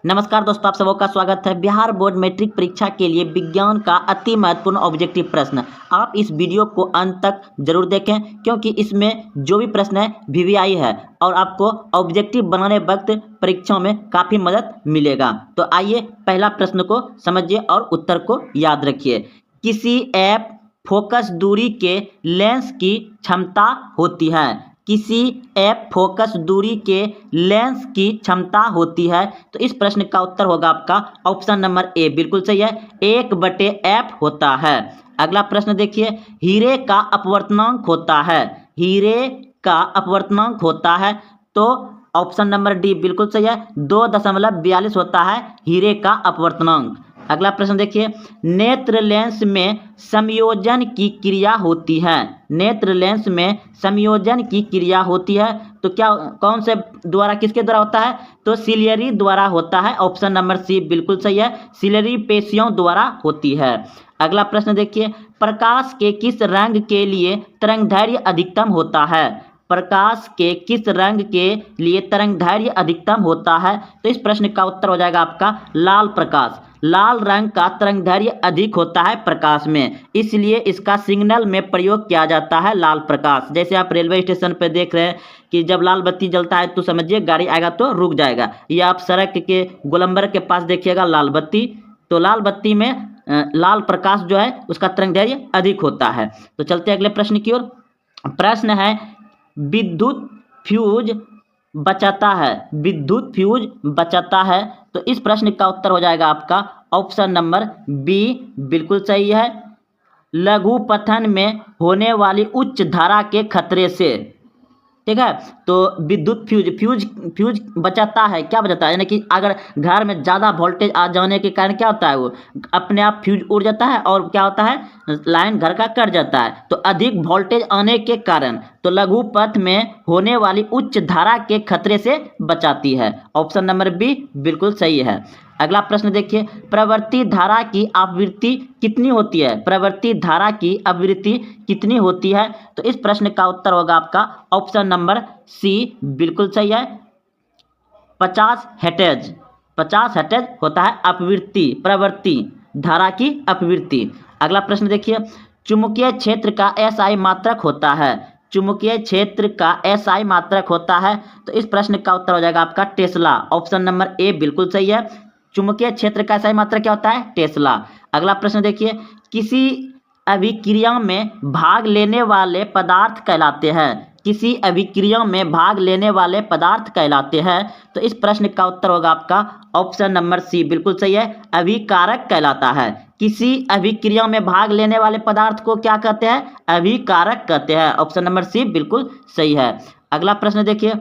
नमस्कार दोस्तों, आप सबों का स्वागत है। बिहार बोर्ड मैट्रिक परीक्षा के लिए विज्ञान का अति महत्वपूर्ण ऑब्जेक्टिव प्रश्न। आप इस वीडियो को अंत तक जरूर देखें क्योंकि इसमें जो भी प्रश्न है वीवीआई है और आपको ऑब्जेक्टिव बनाने वक्त परीक्षाओं में काफ़ी मदद मिलेगा। तो आइए पहला प्रश्न को समझिए और उत्तर को याद रखिए। किसी ऐप फोकस दूरी के लेंस की क्षमता होती है। किसी ऐप फोकस दूरी के लेंस की क्षमता होती है। तो इस प्रश्न का उत्तर होगा आपका ऑप्शन नंबर ए, बिल्कुल सही है। 1/f होता है। अगला प्रश्न देखिए, हीरे का अपवर्तनांक होता है। हीरे का अपवर्तनांक होता है तो ऑप्शन नंबर डी बिल्कुल सही है। 2.42 होता है हीरे का अपवर्तनांक। अगला प्रश्न देखिए, नेत्र लेंस में संयोजन की क्रिया होती है। नेत्र लेंस में संयोजन की क्रिया होती है तो क्या कौन से द्वारा, किसके द्वारा होता है? तो सिलियरी द्वारा होता है। ऑप्शन नंबर सी बिल्कुल सही है, सिलियरी पेशियों द्वारा होती है। अगला प्रश्न देखिए, प्रकाश के किस रंग के लिए तरंगदैर्घ्य अधिकतम होता है? प्रकाश के किस रंग के लिए तरंगदैर्घ्य अधिकतम होता है? तो इस प्रश्न का उत्तर हो जाएगा आपका लाल प्रकाश। लाल रंग का तरंगदैर्घ्य अधिक होता है प्रकाश में, इसलिए इसका सिग्नल में प्रयोग किया जाता है लाल प्रकाश। जैसे आप रेलवे स्टेशन पर देख रहे हैं कि जब लाल बत्ती जलता है तो समझिए गाड़ी आएगा तो रुक जाएगा, या आप सड़क के गोलंबर के पास देखिएगा लाल बत्ती, तो लाल बत्ती में लाल प्रकाश जो है उसका तरंगदैर्घ्य अधिक होता है। तो चलते अगले प्रश्न की ओर। प्रश्न है, विद्युत फ्यूज बचाता है। विद्युत फ्यूज बचाता है तो इस प्रश्न का उत्तर हो जाएगा आपका ऑप्शन नंबर बी, बिल्कुल सही है। लघु पठन में होने वाली उच्च धारा के खतरे से, ठीक है। तो विद्युत फ्यूज बचाता है। क्या बचाता है? यानी कि अगर घर में ज़्यादा वोल्टेज आ जाने के कारण क्या होता है, वो अपने आप फ्यूज उड़ जाता है और क्या होता है, लाइन घर का कट जाता है। तो अधिक वोल्टेज आने के कारण तो लघु पथ में होने वाली उच्च धारा के खतरे से बचाती है। ऑप्शन नंबर बी बिल्कुल सही है। अगला प्रश्न देखिए, प्रवृत्ति धारा की आवृत्ति कितनी होती है? प्रवृत्ति धारा की आवृत्ति कितनी होती है? तो इस प्रश्न का उत्तर होगा आपका ऑप्शन नंबर सी, बिल्कुल सही है। 50 हेर्ट्ज। 50 हेर्ट्ज होता है आवृत्ति, प्रवृत्ति धारा की आवृत्ति। अगला प्रश्न देखिए, चुंबकीय क्षेत्र का SI मात्रक होता है। चुंबकीय क्षेत्र का SI मात्रक होता है तो इस प्रश्न का उत्तर हो जाएगा आपका टेस्ला। ऑप्शन नंबर ए बिल्कुल सही है। चुंबकीय क्षेत्र का SI मात्रक क्या होता है? टेस्ला। अगला प्रश्न देखिए, किसी अभिक्रिया में भाग लेने वाले पदार्थ कहलाते हैं। किसी अभिक्रिया में भाग लेने वाले पदार्थ कहलाते हैं तो इस प्रश्न का उत्तर होगा आपका ऑप्शन नंबर सी, बिल्कुल सही है। अभिकारक कहलाता है। किसी अभिक्रिया में भाग लेने वाले पदार्थ को क्या कहते हैं? अभिकारक कहते हैं। ऑप्शन नंबर सी बिल्कुल सही है। अगला प्रश्न देखिए,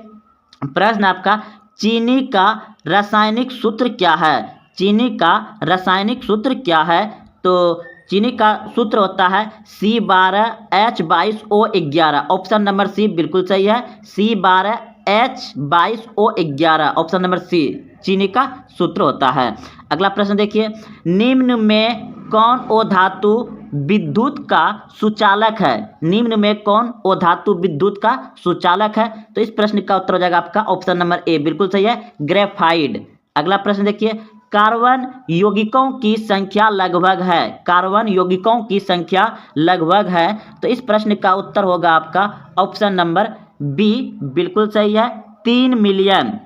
प्रश्न आपका, चीनी का रासायनिक सूत्र क्या है? चीनी का रासायनिक सूत्र क्या है? तो चीनी का सूत्र होता है C12H22O11। ऑप्शन नंबर सी बिल्कुल सही है। C12H22O11, ऑप्शन नंबर सी चीनी का सूत्र होता है। अगला प्रश्न देखिए, निम्न में कौन ओ धातु विद्युत का सुचालक है? निम्न में कौन ओ धातु विद्युत का सुचालक है? तो इस प्रश्न का उत्तर हो जाएगा आपका ऑप्शन नंबर ए, बिल्कुल सही है, ग्रेफाइट। अगला प्रश्न देखिए, कार्बन यौगिकों की संख्या लगभग है। कार्बन यौगिकों की संख्या लगभग है तो इस प्रश्न का उत्तर होगा आपका ऑप्शन नंबर बी, बिल्कुल सही है, 3 मिलियन।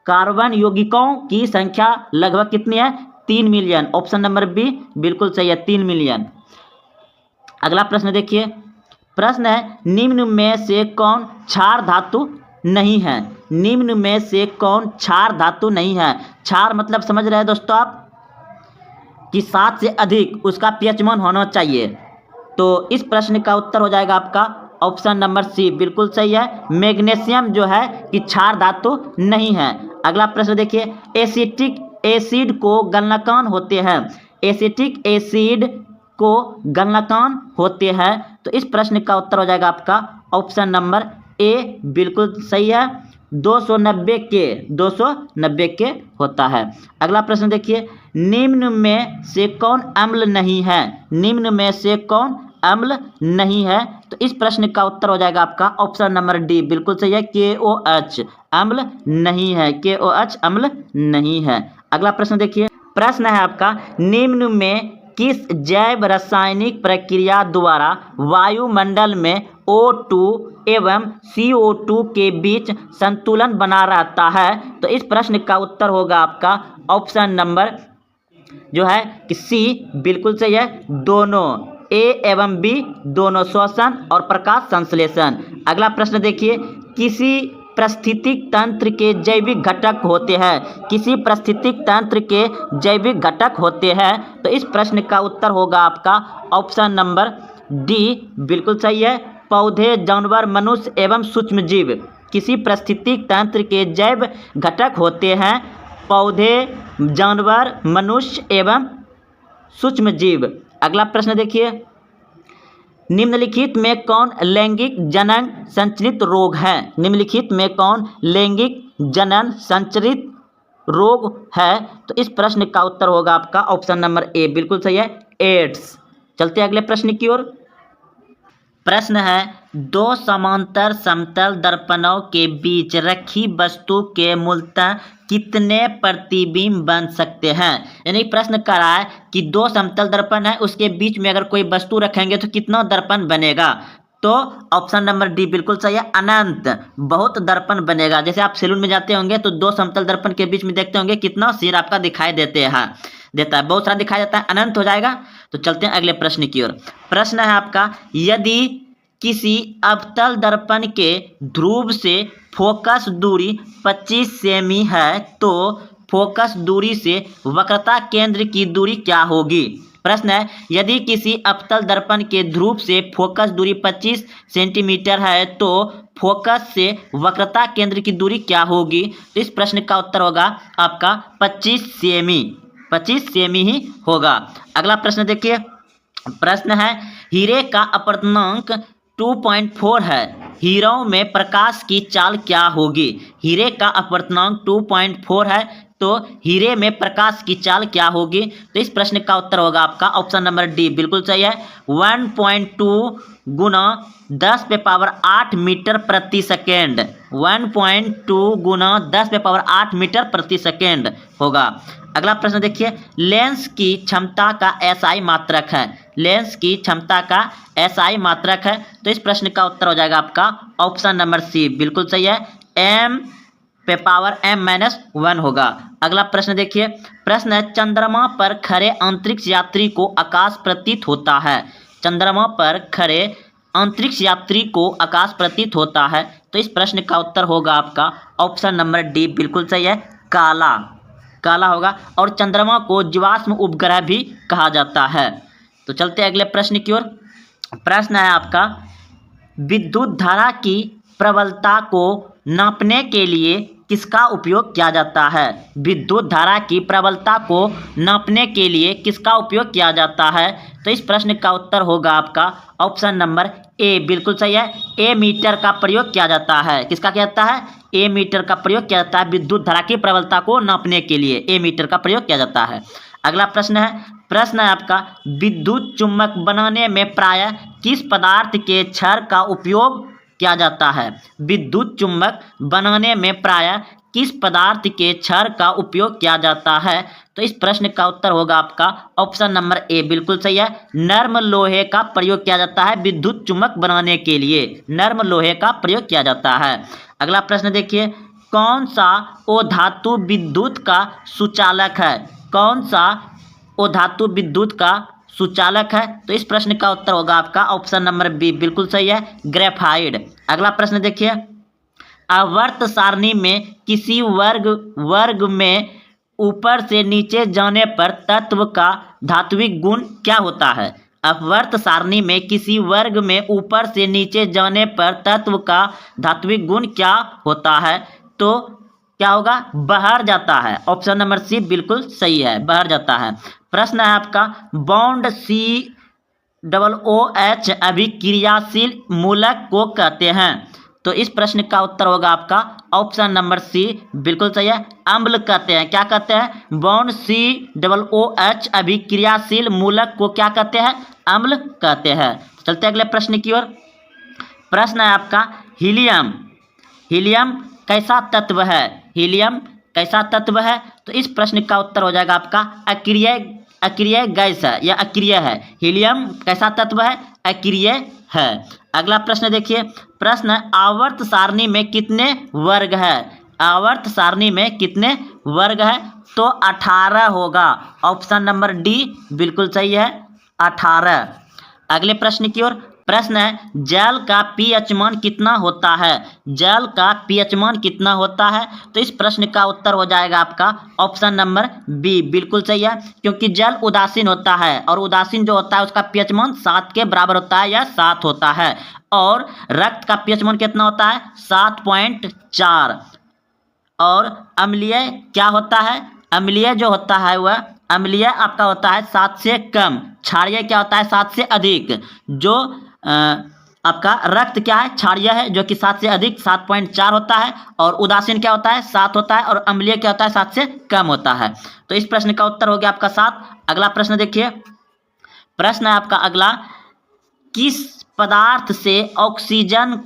कार्बन यौगिकों की संख्या लगभग कितनी है? 3 मिलियन। ऑप्शन नंबर बी बिल्कुल सही है, 3 मिलियन। अगला प्रश्न देखिए, प्रश्न है, निम्न में से कौन क्षार धातु नहीं है? निम्न में से कौन क्षार धातु नहीं है? क्षार मतलब समझ रहे हैं दोस्तों आप कि 7 से अधिक उसका pH मान होना चाहिए। तो इस प्रश्न का उत्तर हो जाएगा आपका ऑप्शन नंबर सी, बिल्कुल सही है। मैग्नीशियम जो है कि क्षार धातु नहीं है। अगला प्रश्न देखिए, एसिटिक एसिड को गलनांक होते हैं। एसिटिक एसिड को गलनांक होते हैं तो इस प्रश्न का उत्तर हो जाएगा आपका ऑप्शन नंबर ए, बिल्कुल सही है। 290 के होता है। अगला प्रश्न देखिए, निम्न में से कौन अम्ल नहीं है? निम्न में से कौन अम्ल नहीं है। तो इस प्रश्न का उत्तर हो जाएगा आपका ऑप्शन नंबर डी, बिल्कुल सही है, KOH अम्ल नहीं है, KOH अम्ल नहीं है। अगला प्रश्न देखिए, प्रश्न है आपका, निम्न में किस जैव रासायनिक प्रक्रिया द्वारा वायुमंडल में O2 एवं CO2 के बीच संतुलन बना रहता है? तो इस प्रश्न का उत्तर होगा आपका ऑप्शन नंबर जो है कि सी, बिल्कुल सही है, दोनों, A एवं B दोनों, श्वसन और प्रकाश संश्लेषण। अगला प्रश्न देखिए, किसी पारिस्थितिक तंत्र के जैविक घटक होते हैं, किसी पारिस्थितिक तंत्र के जैविक घटक होते हैं? तो इस प्रश्न का उत्तर होगा आपका ऑप्शन नंबर डी, बिल्कुल सही है, पौधे, जानवर, मनुष्य एवं सूक्ष्मजीव। किसी पारिस्थितिक तंत्र के जैव घटक होते हैं पौधे, जानवर, मनुष्य एवं सूक्ष्मजीव। अगला प्रश्न देखिए, निम्नलिखित में कौन लैंगिक जनन संचरित रोग है? निम्नलिखित में कौन लैंगिक जनन संचरित रोग है? तो इस प्रश्न का उत्तर होगा आपका ऑप्शन नंबर ए, बिल्कुल सही है, एड्स। चलते हैं अगले प्रश्न की ओर। प्रश्न है, दो समांतर समतल दर्पणों के बीच रखी वस्तु के मूलतः कितने प्रतिबिंब बन सकते हैं? यानी प्रश्न कर रहा है कि दो समतल दर्पण है, उसके बीच में अगर कोई वस्तु रखेंगे तो कितना दर्पण बनेगा? तो ऑप्शन नंबर डी बिल्कुल सही है, अनंत, बहुत दर्पण बनेगा। जैसे आप सैलून में जाते होंगे तो दो समतल दर्पण के बीच में देखते होंगे कितना सिर आपका दिखाई देता है, बहुत सारा दिखाई देता है, अनंत हो जाएगा। तो चलते हैं अगले प्रश्न की ओर। प्रश्न है आपका, यदि किसी अवतल दर्पण के ध्रुव से फोकस दूरी 25 सेमी है तो फोकस दूरी से वक्रता केंद्र की दूरी क्या होगी? प्रश्न है, यदि किसी अवतल दर्पण के ध्रुव से फोकस दूरी 25 सेंटीमीटर है तो फोकस से वक्रता केंद्र की दूरी क्या होगी? तो इस प्रश्न का उत्तर होगा आपका 25 सेमी, 25 सेमी ही होगा। अगला प्रश्न देखिए, प्रश्न है, हीरे का अपवर्तनांक 2.4 है, हीरों में प्रकाश की चाल क्या होगी? हीरे का अपवर्तनांक 2.4 है तो हीरे में प्रकाश की चाल क्या होगी? तो इस प्रश्न का उत्तर होगा आपका ऑप्शन नंबर डी, बिल्कुल सही है, 1.2 गुना 10⁸ मीटर प्रति सेकेंड, 1.2 गुना 10⁸ मीटर प्रति सेकेंड होगा। अगला प्रश्न देखिए, लेंस की क्षमता का SI मात्रक है, लेंस की क्षमता का SI मात्रक है। तो इस प्रश्न का उत्तर हो जाएगा आपका ऑप्शन नंबर सी, बिल्कुल सही है, m⁻m⁻1 होगा। अगला प्रश्न देखिए, प्रश्न है, चंद्रमा पर खड़े अंतरिक्ष यात्री को आकाश प्रतीत होता है, चंद्रमा पर खड़े अंतरिक्ष यात्री को आकाश प्रतीत होता है। तो इस प्रश्न का उत्तर होगा आपका ऑप्शन नंबर डी, बिल्कुल सही है, काला, काला होगा। और चंद्रमा को जीवाश्म उपग्रह भी कहा जाता है। तो चलते हैं अगले प्रश्न की ओर। प्रश्न है आपका, विद्युत धारा की प्रबलता को नापने के लिए किसका उपयोग किया जाता है? विद्युत धारा की प्रबलता को नापने के लिए किसका उपयोग किया जाता है? तो इस प्रश्न का उत्तर होगा आपका ऑप्शन नंबर ए, बिल्कुल सही है, ए मीटर का प्रयोग किया जाता है। किसका किया जाता है? ए मीटर का प्रयोग किया जाता है विद्युत धारा की प्रबलता को नापने के लिए, ए मीटर का प्रयोग किया जाता है। अगला प्रश्न है, प्रश्न है आपका, विद्युत चुम्बक बनाने में प्रायः किस पदार्थ के क्षार का उपयोग किया जाता है? विद्युत चुम्बक बनाने में प्रायः किस पदार्थ के क्षार का उपयोग किया जाता है? तो इस प्रश्न का उत्तर होगा आपका ऑप्शन नंबर ए, बिल्कुल सही है, नर्म लोहे का प्रयोग किया जाता है विद्युत चुम्बक बनाने के लिए, नर्म लोहे का प्रयोग किया जाता है। अगला प्रश्न देखिए, कौन सा अधातु विद्युत का सुचालक है? कौन सा अधातु विद्युत का सुचालक है? तो इस प्रश्न का उत्तर होगा आपका ऑप्शन नंबर बी, बिल्कुल सही है, ग्रेफाइट। अगला प्रश्न देखिए, आवर्त सारणी में किसी वर्ग में ऊपर से नीचे जाने पर तत्व का धात्विक गुण क्या होता है? अपवर्त सारणी में किसी वर्ग में ऊपर से नीचे जाने पर तत्व का धात्विक गुण क्या होता है? तो क्या होगा? बाहर जाता है, ऑप्शन नंबर सी बिल्कुल सही है, बाहर जाता है। प्रश्न है आपका, बॉन्ड COOH अभिक्रियाशील मूलक को कहते हैं? तो इस प्रश्न का उत्तर होगा आपका ऑप्शन नंबर सी बिल्कुल सही है। अम्ल कहते हैं, क्या कहते हैं? बॉन्ड COOH अभिक्रियाशील मूलक को क्या कहते हैं? अम्ल कहते हैं। चलते अगले प्रश्न की ओर। प्रश्न है आपका हीलियम। हीलियम कैसा तत्व है? हीलियम कैसा तत्व है? तो इस प्रश्न का उत्तर हो जाएगा आपका अक्रिय गैस है या अक्रिय है। हीलियम कैसा तत्व है? अक्रिय है। अगला प्रश्न देखिए। प्रश्न आवर्त सारणी में कितने वर्ग है? आवर्त सारणी में कितने वर्ग है? तो 18 होगा। ऑप्शन नंबर डी बिल्कुल सही है, 18। अगले प्रश्न की ओर। प्रश्न है जल का pH मान कितना होता है? जल का pH मान कितना होता है? तो इस प्रश्न का उत्तर हो जाएगा आपका ऑप्शन नंबर बी बिल्कुल सही है, क्योंकि जल उदासीन होता है और उदासीन जो होता है उसका pH मान 7 के बराबर होता है या 7 होता है। और रक्त का pH मान कितना होता है? 7.4। और अम्लीय क्या होता है? अम्लीय जो होता है वह अम्लीय आपका होता है 7 से कम। क्षारीय क्या होता है? 7 से अधिक। जो आपका रक्त क्या है? क्षारीय है, जो कि 7 से अधिक 7.4 होता है। और उदासीन क्या होता है? 7 होता है। और अम्लीय क्या होता है? 7 से कम होता है। तो इस प्रश्न का उत्तर हो गया आपका 7। अगला प्रश्न देखिए। प्रश्न है आपका अगला, किस पदार्थ से ऑक्सीजन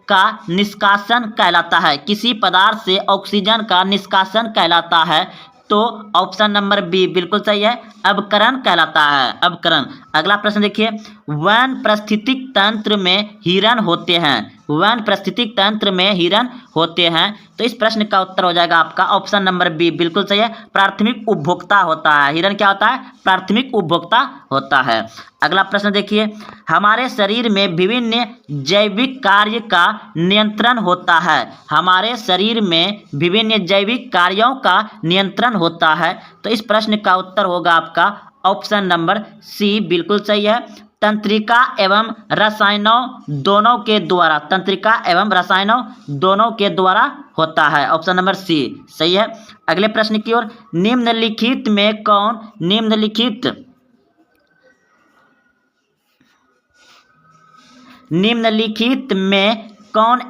का निष्कासन कहलाता है? किसी पदार्थ से ऑक्सीजन का निष्कासन कहलाता है? तो ऑप्शन नंबर बी बिल्कुल सही है, अवकरण कहलाता है, अवकरण। अगला प्रश्न देखिए। वन पारिस्थितिक तंत्र में हिरण होते हैं। वन पारिस्थितिक तंत्र में हिरण होते हैं। तो इस प्रश्न का उत्तर हो जाएगा आपका ऑप्शन नंबर बी बिल्कुल सही है, प्राथमिक उपभोक्ता होता है। हिरण क्या होता है? प्राथमिक उपभोक्ता होता है। अगला प्रश्न देखिए। हमारे शरीर में विभिन्न जैविक कार्य का नियंत्रण होता है। हमारे शरीर में विभिन्न जैविक कार्यों का नियंत्रण होता है। तो इस प्रश्न का उत्तर होगा आपका ऑप्शन नंबर सी बिल्कुल सही है, तंत्रिका एवं रसायनों दोनों के द्वारा। तंत्रिका एवं रसायनों दोनों के द्वारा होता है। ऑप्शन नंबर सी सही है। अगले प्रश्न की ओर। निम्नलिखित में कौन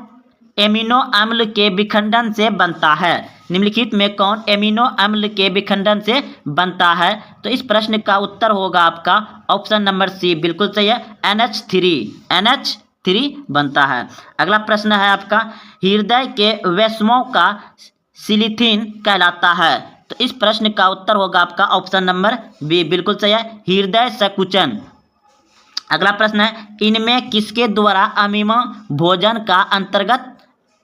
एमिनो अम्ल के विखंडन से बनता है? निम्नलिखित में कौन एमिनो अम्ल के विखंडन से बनता है? तो इस प्रश्न का उत्तर होगा आपका ऑप्शन नंबर सी बिल्कुल सही है, NH3 बनता है। अगला प्रश्न है आपका, हृदय के वैष्णों का सिलिथिन कहलाता है। तो इस प्रश्न का उत्तर होगा आपका ऑप्शन नंबर बी बिल्कुल सही है, हृदय संकुचन। अगला प्रश्न है, इनमें किसके द्वारा अमीमा भोजन का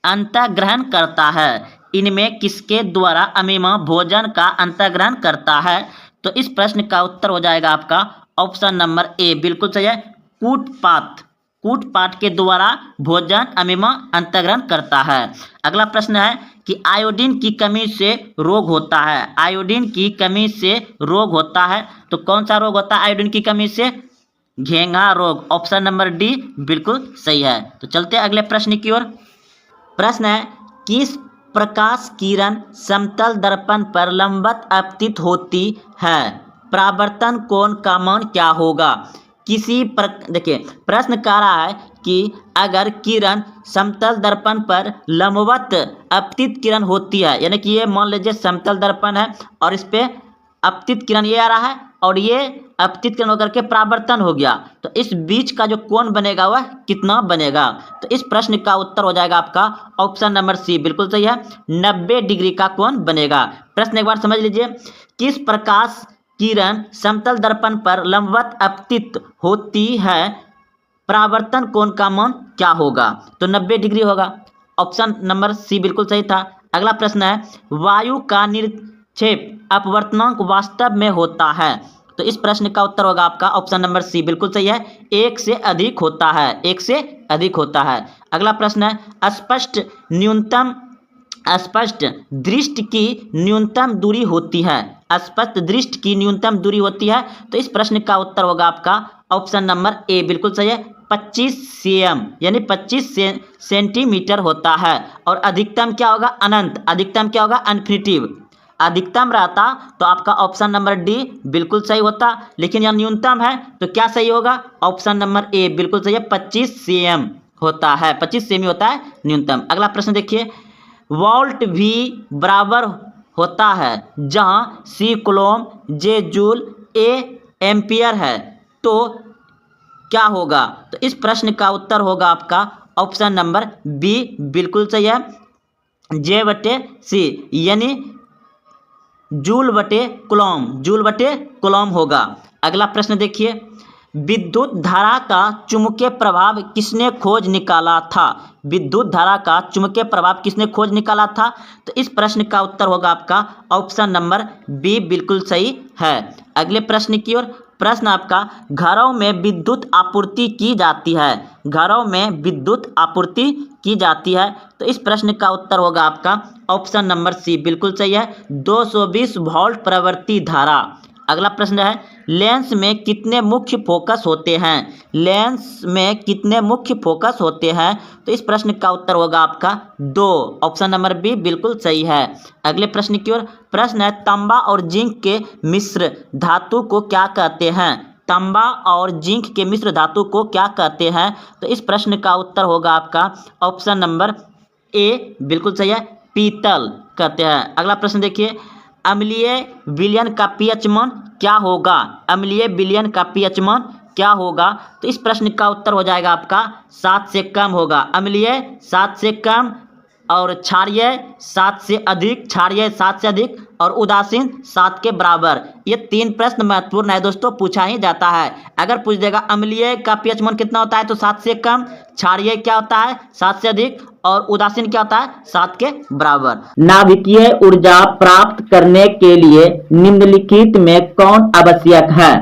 अंतर्ग्रहण करता है? इनमें किसके द्वारा अमीमा भोजन का अंतर्ग्रहण करता है? तो इस प्रश्न का उत्तर हो जाएगा आपका ऑप्शन नंबर ए बिल्कुल सही है, कूटपाट के द्वारा भोजन अमीमा अंतर्ग्रहण करता है। अगला प्रश्न है कि आयोडीन की कमी से रोग होता है। आयोडीन की कमी से रोग होता है। तो कौन सा रोग होता है आयोडीन की कमी से? घेंघा रोग। ऑप्शन नंबर डी बिल्कुल सही है। तो चलते हैं अगले प्रश्न की ओर। प्रश्न है, किस प्रकाश किरण समतल दर्पण पर लंबवत आपतित होती है? परावर्तन कोण का मान क्या होगा? देखिए प्रश्न कह रहा है कि अगर किरण समतल दर्पण पर लंबवत आपतित किरण होती है, यानी कि ये मान लीजिए समतल दर्पण है और इस पे आपतित किरण ये आ रहा है और ये आपतित किरण होकर के परावर्तन हो गया, तो इस बीच का जो कोण बनेगा वह कितना बनेगा? तो इस प्रश्न का उत्तर हो जाएगा आपका ऑप्शन नंबर सी बिल्कुल सही है, 90 डिग्री का कोण बनेगा। प्रश्न एक बार समझ लीजिए, किस प्रकाश किरण समतल दर्पण पर लंबवत आपतित होती है, परावर्तन कोण का मान क्या होगा? तो 90 डिग्री होगा। ऑप्शन नंबर सी बिल्कुल सही था। अगला प्रश्न है, वायु का निक्षेप अपवर्तनांक वास्तव में होता है। तो इस प्रश्न का उत्तर होगा आपका ऑप्शन नंबर सी बिल्कुल सही है, 1 से अधिक होता है, 1 से अधिक होता है। अगला प्रश्न है, अस्पष्ट दृष्टि की न्यूनतम दूरी होती है। अस्पष्ट दृष्टि की न्यूनतम दूरी होती है। तो इस प्रश्न का उत्तर होगा आपका ऑप्शन नंबर ए बिल्कुल सही है, 25 cm यानी 25 सेंटीमीटर होता है। और अधिकतम क्या होगा? अनंत। अधिकतम क्या होगा? इन्फिनिटिव। अधिकतम रहता तो आपका ऑप्शन नंबर डी बिल्कुल सही होता, लेकिन यह न्यूनतम है तो क्या सही होगा? ऑप्शन नंबर ए बिल्कुल सही है, 25 cm होता है, 25 सेमी होता है न्यूनतम। अगला प्रश्न देखिए, वोल्ट V बराबर होता है जहां C coulomb, J joule, A ampere है, तो क्या होगा? तो इस प्रश्न का उत्तर होगा आपका ऑप्शन नंबर बी, बिल्कुल सही है, J/C, यानी जूल बटे कूलम होगा। अगला प्रश्न देखिए, विद्युत धारा का चुंबकीय प्रभाव किसने खोज निकाला था? विद्युत धारा का चुंबकीय प्रभाव किसने खोज निकाला था? तो इस प्रश्न का उत्तर होगा आपका ऑप्शन नंबर बी, बिल्कुल सही है। अगले प्रश्न की ओर, प्रश्न आपका, घरों में विद्युत आपूर्ति की जाती है, घरों में विद्युत आपूर्ति की जाती है, तो इस प्रश्न का उत्तर होगा आपका ऑप्शन नंबर सी, बिल्कुल सही है, 220 वोल्ट प्रवृत्ति धारा। अगला प्रश्न है, लेंस में कितने मुख्य फोकस होते हैं? लेंस में कितने मुख्य फोकस होते हैं? तो इस प्रश्न का उत्तर होगा आपका 2, ऑप्शन नंबर बी, बिल्कुल सही है। अगले प्रश्न की ओर, प्रश्न है, तांबा और जिंक के मिश्र धातु को क्या कहते हैं? तांबा और जिंक के मिश्र धातु को क्या कहते हैं? तो इस प्रश्न का उत्तर होगा आपका ऑप्शन नंबर ए, बिल्कुल सही है, पीतल कहते हैं। अगला प्रश्न देखिए, अम्लीय विलयन का पीएच मान क्या होगा? अम्लीय विलयन का पीएच मान क्या होगा? तो इस प्रश्न का उत्तर हो जाएगा आपका 7 से कम होगा। अम्लीय 7 से कम और क्षारीय 7 से अधिक, क्षारीय 7 से अधिक और उदासीन 7 के बराबर। ये 3 प्रश्न महत्वपूर्ण है दोस्तों, पूछा ही जाता है। अगर पूछ देगा अम्लीय का पीएच मान कितना होता है, तो 7 से कम, क्षारीय क्या होता है 7 से अधिक और उदासीन क्या होता है 7 के बराबर। नाभिकीय ऊर्जा प्राप्त करने के लिए निम्नलिखित में कौन आवश्यक है?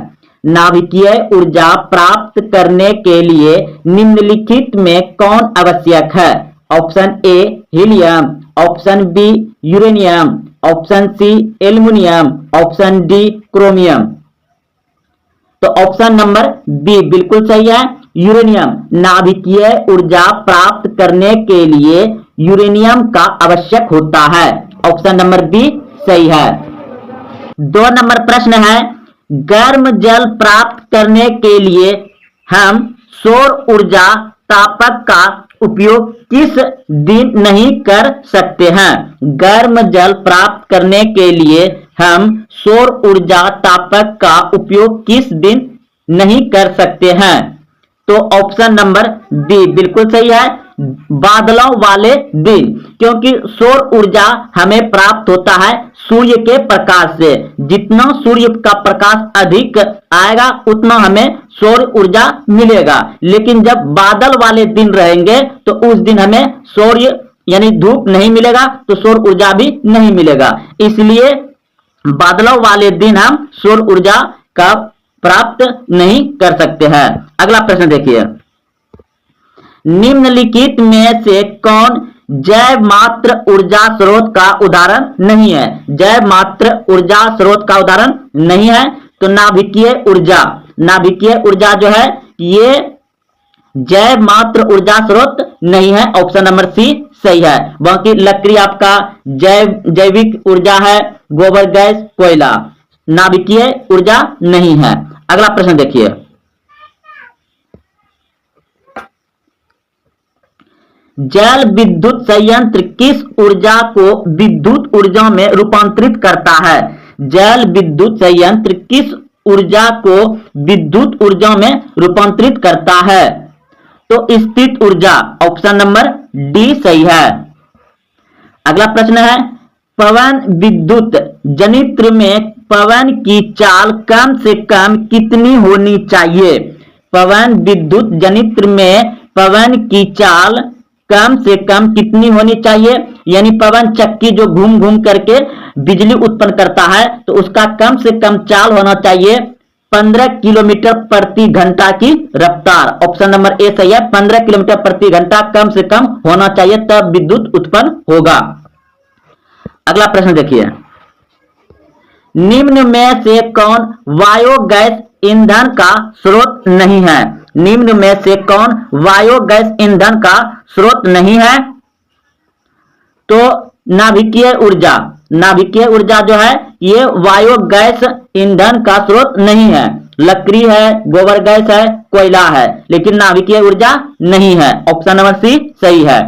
नाभिकीय ऊर्जा प्राप्त करने के लिए निम्नलिखित में कौन आवश्यक है? Option A helium, option B uranium, option C aluminium, option D chromium. तो ऑप्शन नंबर बी बिल्कुल सही है, यूरेनियम। नाभिकीय ऊर्जा प्राप्त करने के लिए यूरेनियम का आवश्यक होता है, ऑप्शन नंबर बी सही है। 2 नंबर प्रश्न है, गर्म जल प्राप्त करने के लिए हम सौर ऊर्जा तापक का उपयोग किस दिन नहीं कर सकते हैं? गर्म जल प्राप्त करने के लिए हम सौर ऊर्जा तापक का उपयोग किस दिन नहीं कर सकते हैं? तो ऑप्शन नंबर बी बिल्कुल सही है, बादलों वाले दिन, क्योंकि सौर ऊर्जा हमें प्राप्त होता है सूर्य के प्रकाश से। जितना सूर्य का प्रकाश अधिक आएगा उतना हमें सौर ऊर्जा मिलेगा, लेकिन जब बादल वाले दिन रहेंगे तो उस दिन हमें सूर्य यानी धूप नहीं मिलेगा, तो सौर ऊर्जा भी नहीं मिलेगा। इसलिए बादलों वाले दिन हम सौर ऊर्जा का प्राप्त नहीं कर सकते हैं। अगला प्रश्न देखिए, निम्नलिखित में से कौन जैव मात्र ऊर्जा स्रोत का उदाहरण नहीं है? जैव मात्र ऊर्जा स्रोत का उदाहरण नहीं है, तो नाभिकीय ऊर्जा, नाभिकीय ऊर्जा जो है ये जैव मात्र ऊर्जा स्रोत नहीं है, ऑप्शन नंबर सी सही है। बाकी लकड़ी आपका जैविक ऊर्जा है, गोबर गैस, कोयला, नाभिकीय ऊर्जा नहीं है। अगला प्रश्न देखिए, जल विद्युत संयंत्र किस ऊर्जा को विद्युत ऊर्जा में रूपांतरित करता है? जल विद्युत संयंत्र किस ऊर्जा को विद्युत ऊर्जा में रूपांतरित करता है? तो स्थित ऊर्जा, ऑप्शन नंबर डी सही है। अगला प्रश्न है, पवन विद्युत जनित्र में पवन की चाल कम से कम कितनी होनी चाहिए? पवन विद्युत जनित्र में पवन की चाल कम से कम कितनी होनी चाहिए? यानी पवन चक्की जो घूम घूम करके बिजली उत्पन्न करता है, तो उसका कम से कम चाल होना चाहिए 15 किलोमीटर प्रति घंटा की रफ्तार, ऑप्शन नंबर ए सही है, 15 किलोमीटर प्रति घंटा कम से कम होना चाहिए, तब विद्युत उत्पन्न होगा। अगला प्रश्न देखिए, निम्न में से कौन बायोगैस ईंधन का स्रोत नहीं है? निम्न में से कौन बायोगैस ईंधन का स्रोत नहीं है? तो नाभिकीय ऊर्जा, नाभिकीय ऊर्जा जो है ये बायोगैस ईंधन का स्रोत नहीं है। लकड़ी है, गोबर गैस है, कोयला है, लेकिन नाभिकीय ऊर्जा नहीं है। ऑप्शन नंबर सी सही है।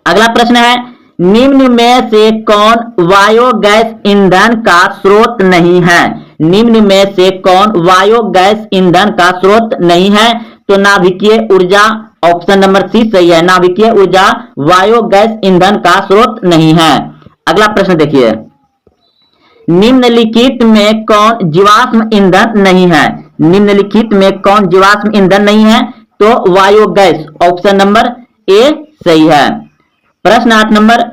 अगला प्रश्न है, निम्न में से कौन बायोगैस ईंधन का स्रोत नहीं है? निम्न में से कौन बायोगैस ईंधन का स्रोत नहीं है? तो नाभिकीय ऊर्जा, ऑप्शन नंबर सी सही है। नाभिकीय ऊर्जा बायोगैस ईंधन का स्रोत नहीं है। अगला प्रश्न देखिए, निम्नलिखित में कौन जीवाश्म ईंधन नहीं है? निम्नलिखित में कौन जीवाश्म ईंधन नहीं है? तो बायोगैस, ऑप्शन नंबर ए सही है। प्रश्न 8 नंबर,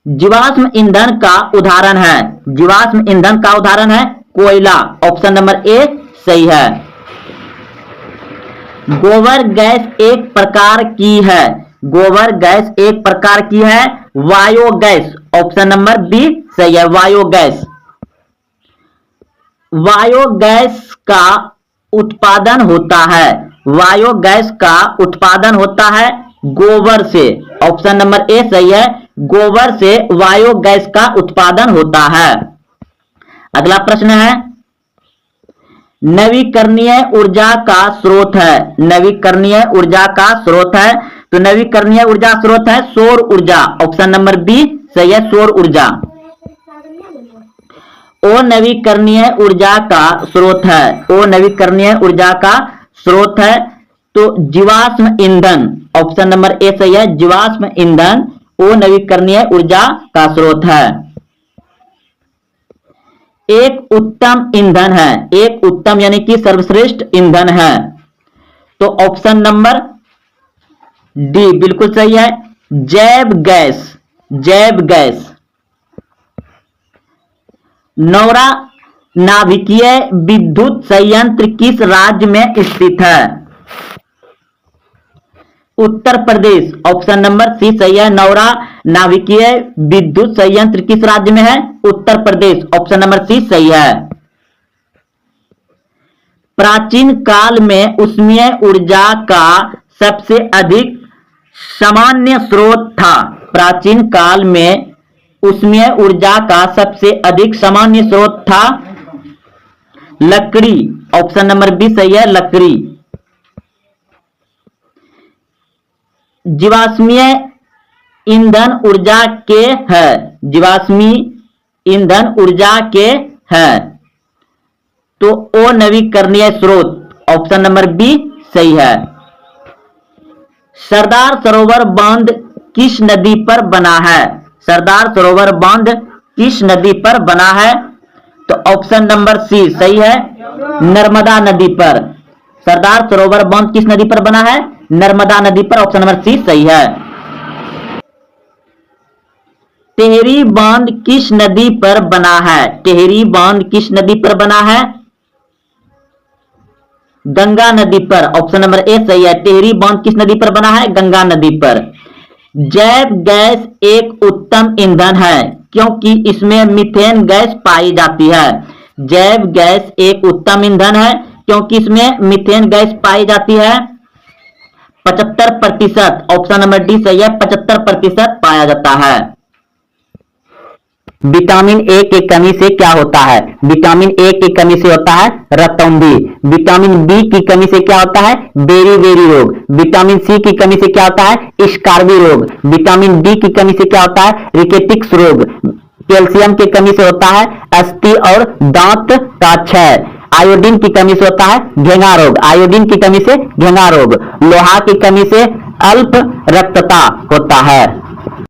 जीवाश्म ईंधन का उदाहरण है। जीवाश्म ईंधन का उदाहरण है कोयला, ऑप्शन नंबर ए सही है। गोबर गैस एक प्रकार की है। गोबर गैस एक प्रकार की है बायोगैस, ऑप्शन नंबर बी सही है। बायोगैस, बायोगैस का उत्पादन होता है। बायोगैस का उत्पादन होता है गोबर से, ऑप्शन नंबर ए सही है। गोबर से बायोगैस का उत्पादन होता है। अगला प्रश्न है, नवीकरणीय ऊर्जा का स्रोत है। नवीकरणीय ऊर्जा का स्रोत है, तो नवीकरणीय ऊर्जा स्रोत है सौर ऊर्जा, ऑप्शन नंबर बी सही है। सौर ऊर्जा अनवीकरणीय ऊर्जा का स्रोत है। अनवीकरणीय ऊर्जा का स्रोत है तो जीवाश्म ईंधन, ऑप्शन नंबर ए सही है। जीवाश्म ईंधन अनवीकरणीय ऊर्जा का स्रोत है। एक उत्तम ईंधन है। एक उत्तम यानी कि सर्वश्रेष्ठ ईंधन है, तो ऑप्शन नंबर डी बिल्कुल सही है। जैव गैस, जैव गैस। नौरा नाभिकीय विद्युत संयंत्र किस राज्य में स्थित है? Uttar Pradesh, option number C सही है। नौरा नाभिकीय विद्युत संयंत्र किस राज्य में है? Uttar Pradesh, option number C सही है। प्राचीन काल में ऊष्मीय ऊर्जा का सबसे अधिक सामान्य स्रोत था। प्राचीन काल में ऊष्मीय ऊर्जा का सबसे अधिक सामान्य स्रोत था लकड़ी, ऑप्शन नंबर बी सही है। लकड़ी। जीवाश्मीय ईंधन ऊर्जा के है। जीवाश्मी ईंधन ऊर्जा के है तो अनवीकरणीय स्रोत, ऑप्शन नंबर बी सही है। सरदार सरोवर बांध किस नदी पर बना है? सरदार सरोवर बांध किस नदी पर बना है? तो ऑप्शन नंबर सी सही है। नर्मदा नदी पर। सरदार सरोवर बांध किस नदी पर बना है? नर्मदा नदी पर, ऑप्शन नंबर सी सही है। टिहरी बांध किस नदी पर बना है? टिहरी बांध किस नदी पर बना है? गंगा नदी पर, ऑप्शन नंबर ए सही है। टिहरी बांध किस नदी पर बना है? गंगा नदी पर। जैव गैस एक उत्तम ईंधन है क्योंकि इसमें मीथेन गैस पाई जाती है। जैव गैस एक उत्तम ईंधन है क्योंकि इसमें मीथेन गैस पाई जाती है 75%, ऑप्शन नंबर डी सही है। 75% पाया जाता है। विटामिन ए की कमी से क्या होता है? विटामिन ए की कमी से होता है रतौंधी। विटामिन बी की कमी से क्या होता है? बेरी रोग। विटामिन सी की कमी से क्या होता है? स्कार्बी रोग। विटामिन डी की कमी से क्या होता है? रिकेटिक्स रोग। कैल्शियम की कमी से होता है अस्थि और दांत का क्षय। आयोडीन की कमी से होता है घेंगा रोग। आयोडीन की कमी से घेंगा रोग। लोहा की कमी से अल्प रक्तता होता है।